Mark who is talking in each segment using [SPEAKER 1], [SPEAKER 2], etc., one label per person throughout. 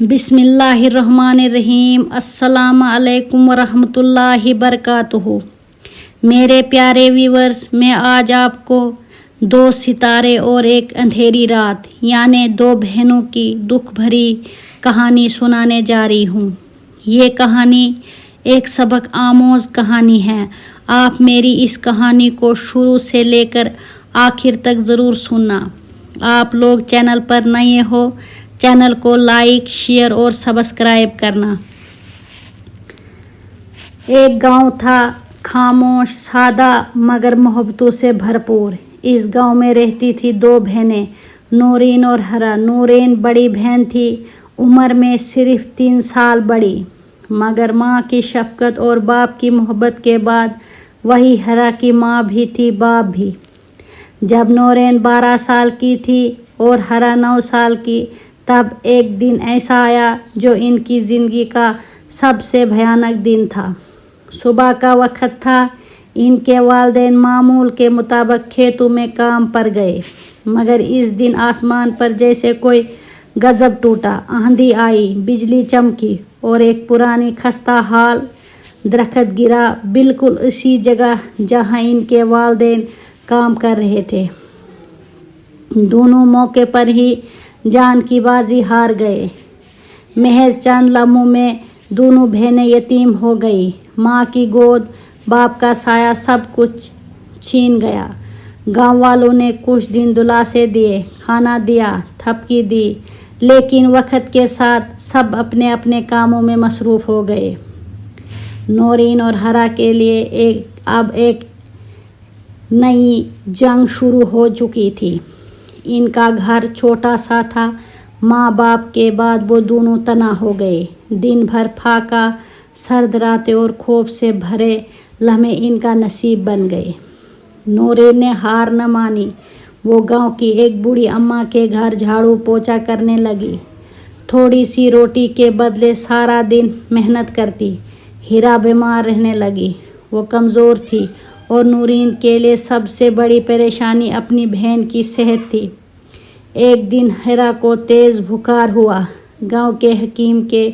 [SPEAKER 1] बिस्मिल्लाहिर्रहमानिर्रहीम। अस्सलाम अलैकुम वरहमतुल्लाहि बरकातुहू। मेरे प्यारे व्यूअर्स, मैं आज आपको 2 सितारे और एक अंधेरी रात यानी 2 बहनों की दुख भरी कहानी सुनाने जा रही हूँ। ये कहानी एक सबक आमोज कहानी है। आप मेरी इस कहानी को शुरू से लेकर आखिर तक ज़रूर सुनना। आप लोग चैनल पर नए हो, चैनल को लाइक, शेयर और सब्सक्राइब करना। एक गांव था, खामोश, सादा मगर मोहब्बतों से भरपूर। इस गांव में रहती थी 2 बहनें, नूरीन और हरा। नूरीन बड़ी बहन थी, उम्र में सिर्फ 3 साल बड़ी, मगर माँ की शफकत और बाप की मोहब्बत के बाद वही हरा की माँ भी थी, बाप भी। जब नूरीन 12 साल की थी और हरा 9 साल की, तब एक दिन ऐसा आया जो इनकी ज़िंदगी का सबसे भयानक दिन था। सुबह का वक्त था। इनके वालिदैन मामूल के मुताबिक खेतों में काम पर गए, मगर इस दिन आसमान पर जैसे कोई गजब टूटा। आंधी आई, बिजली चमकी और एक पुरानी खस्ता हाल दरख्त गिरा बिल्कुल उसी जगह जहां इनके वालिदैन काम कर रहे थे। दोनों मौके पर ही जान की बाजी हार गए। महज चंद लम्हों में दोनों बहनें यतीम हो गई। माँ की गोद, बाप का साया सब कुछ छीन गया। गांव वालों ने कुछ दिन दिलासे दिए, खाना दिया, थपकी दी, लेकिन वक्त के साथ सब अपने अपने कामों में मसरूफ़ हो गए। नूरीन और हरा के लिए अब एक नई जंग शुरू हो चुकी थी। इनका घर छोटा सा था। माँ बाप के बाद वो दोनों तना हो गए। दिन भर फाका, सर्द रातें और खौफ से भरे लम्हे इनका नसीब बन गए। नूरीन ने हार न मानी। वो गांव की एक बूढ़ी अम्मा के घर झाड़ू पोछा करने लगी। थोड़ी सी रोटी के बदले सारा दिन मेहनत करती। हीरा बीमार रहने लगी। वो कमज़ोर थी और नूरीन के लिए सबसे बड़ी परेशानी अपनी बहन की सेहत थी। एक दिन हीरा को तेज़ बुखार हुआ। गांव के हकीम के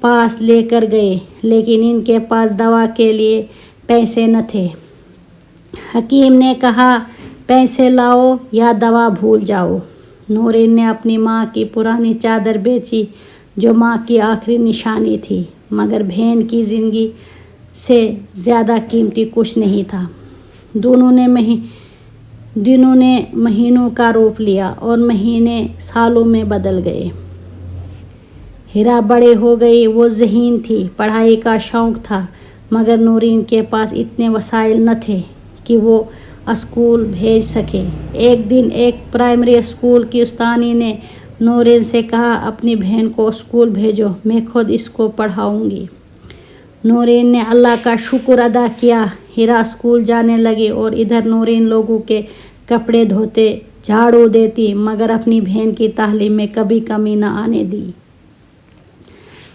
[SPEAKER 1] पास लेकर गए, लेकिन इनके पास दवा के लिए पैसे न थे। हकीम ने कहा, पैसे लाओ या दवा भूल जाओ। नूरीन ने अपनी माँ की पुरानी चादर बेची, जो माँ की आखिरी निशानी थी, मगर बहन की ज़िंदगी से ज़्यादा कीमती कुछ नहीं था। दिनों ने महीनों का रूप लिया और महीने सालों में बदल गए। हीरा बड़े हो गई। वो ज़हीन थी, पढ़ाई का शौक़ था, मगर नूरीन के पास इतने वसाइल न थे कि वो स्कूल भेज सके। एक दिन एक प्राइमरी स्कूल की उस्तानी ने नूरीन से कहा, अपनी बहन को स्कूल भेजो, मैं खुद इसको पढ़ाऊँगी। नूरीन ने अल्लाह का शुक्र अदा किया। हीरा स्कूल जाने लगी और इधर नूरीन लोगों के कपड़े धोते, झाड़ू देती, मगर अपनी बहन की तालीम में कभी कमी न आने दी।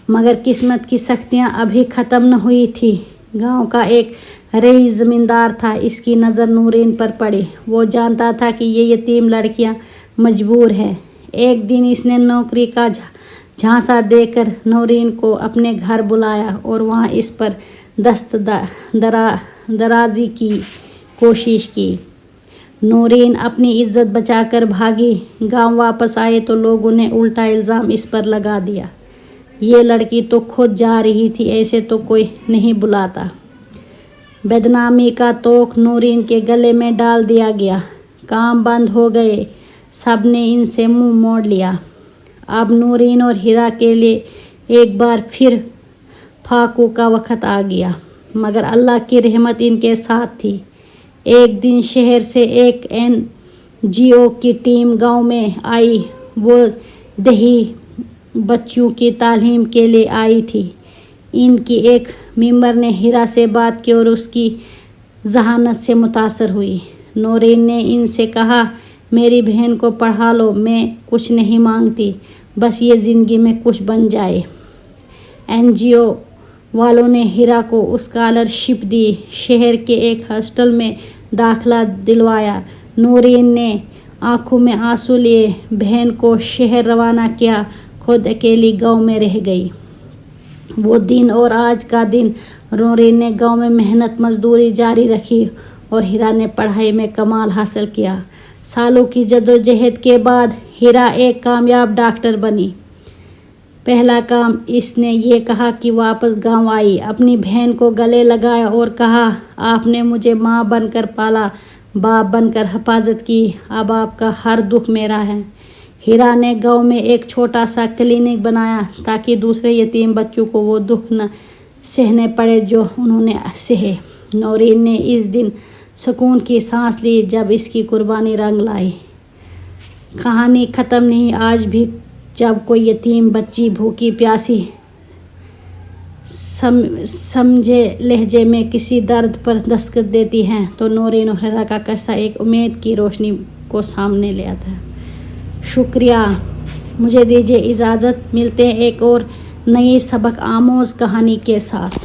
[SPEAKER 1] मगर किस्मत की सख्तियाँ अभी ख़त्म न हुई थी। गांव का एक रईस ज़मींदार था। इसकी नज़र नूरीन पर पड़ी। वो जानता था कि ये यतीम लड़कियां मजबूर हैं। एक दिन इसने नौकरी का झांसा देकर नूरीन को अपने घर बुलाया और वहाँ इस पर दराजी की कोशिश की। नूरीन अपनी इज्जत बचाकर भागी। गांव वापस आए तो लोगों ने उल्टा इल्ज़ाम इस पर लगा दिया। ये लड़की तो खुद जा रही थी, ऐसे तो कोई नहीं बुलाता। बदनामी का तोख नूरीन के गले में डाल दिया गया। काम बंद हो गए। सब ने इनसे मुंह मोड़ लिया। अब नूरीन और हीरा के लिए एक बार फिर फाकों का वक्त आ गया, मगर अल्लाह की रहमत इनके साथ थी। एक दिन शहर से एक NGO की टीम गांव में आई। वो दही बच्चों की तालीम के लिए आई थी। इनकी एक मेंबर ने हीरा से बात की और उसकी जहानत से मुतासर हुई। नूरीन ने इनसे कहा, मेरी बहन को पढ़ा लो, मैं कुछ नहीं मांगती, बस ये ज़िंदगी में कुछ बन जाए। NGO वालों ने हीरा को स्कॉलरशिप दी, शहर के एक हॉस्टल में दाखिला दिलवाया। नूरीन ने आंखों में आंसू लिए बहन को शहर रवाना किया। खुद अकेली गांव में रह गई। वो दिन और आज का दिन नूरीन ने गांव में मेहनत मजदूरी जारी रखी और हीरा ने पढ़ाई में कमाल हासिल किया। सालों की जद्दोजहद के बाद हीरा एक कामयाब डॉक्टर बनी। पहला काम इसने ये कहा कि वापस गांव आई, अपनी बहन को गले लगाया और कहा, आपने मुझे माँ बनकर पाला, बाप बनकर हिफाजत की, अब आपका हर दुख मेरा है। हीरा ने गांव में एक छोटा सा क्लिनिक बनाया ताकि दूसरे यतीम बच्चों को वो दुख न सहने पड़े जो उन्होंने सहे। नूरीन ने इस दिन सुकून की सांस ली जब इसकी कुर्बानी रंग लाई। कहानी ख़त्म नहीं। आज भी जब कोई यतीम बच्ची भूखी प्यासी समझे लहजे में किसी दर्द पर दस्तक देती हैं तो नूरीन और हीरा का किस्सा एक उम्मीद की रोशनी को सामने ले आता है। शुक्रिया। मुझे दीजिए इजाज़त। मिलते हैं एक और नई सबक आमोज़ कहानी के साथ।